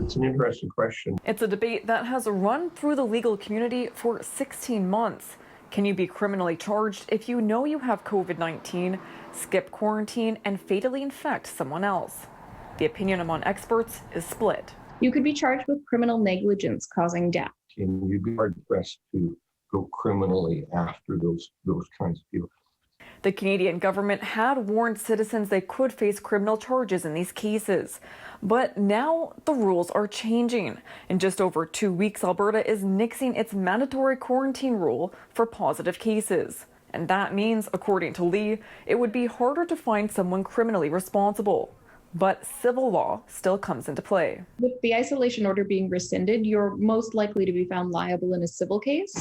It's an interesting question. It's a debate that has run through the legal community for 16 months. Can you be criminally charged if you know you have COVID-19, skip quarantine, and fatally infect someone else? The opinion among experts is split. You could be charged with criminal negligence causing death. And you'd be hard pressed to go criminally after those kinds of people. The Canadian government had warned citizens they could face criminal charges in these cases. But now the rules are changing. In just over 2 weeks, Alberta is nixing its mandatory quarantine rule for positive cases. And that means, according to Lee, it would be harder to find someone criminally responsible. But civil law still comes into play. With the isolation order being rescinded, you're most likely to be found liable in a civil case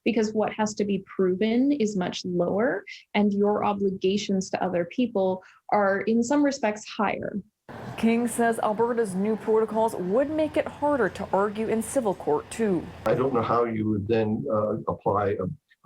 because what has to be proven is much lower and your obligations to other people are in some respects higher. King says Alberta's new protocols would make it harder to argue in civil court too. I don't know how you would then apply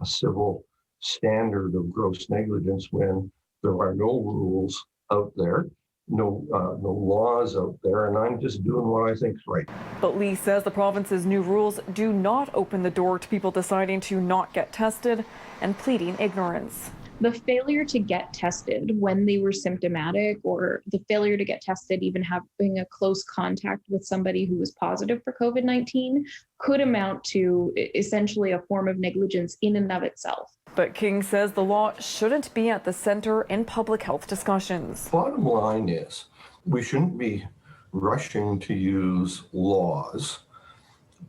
a civil standard of gross negligence when there are no rules out there. No laws out there, and I'm just doing what I think is right. But Lee says the province's new rules do not open the door to people deciding to not get tested and pleading ignorance. The failure to get tested when they were symptomatic, or the failure to get tested even having a close contact with somebody who was positive for COVID-19 could amount to essentially a form of negligence in and of itself. But King says the law shouldn't be at the center in public health discussions. Bottom line is, we shouldn't be rushing to use laws,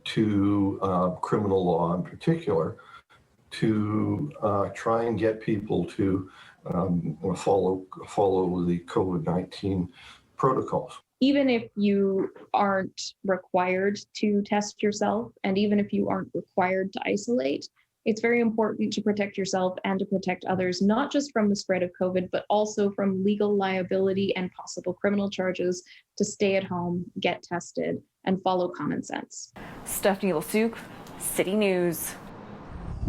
to criminal law in particular, to try and get people to follow the COVID-19 protocols. Even if you aren't required to test yourself, and even if you aren't required to isolate, it's very important to protect yourself and to protect others, not just from the spread of COVID, but also from legal liability and possible criminal charges, to stay at home, get tested, and follow common sense. Stephanie Lasuk, City News.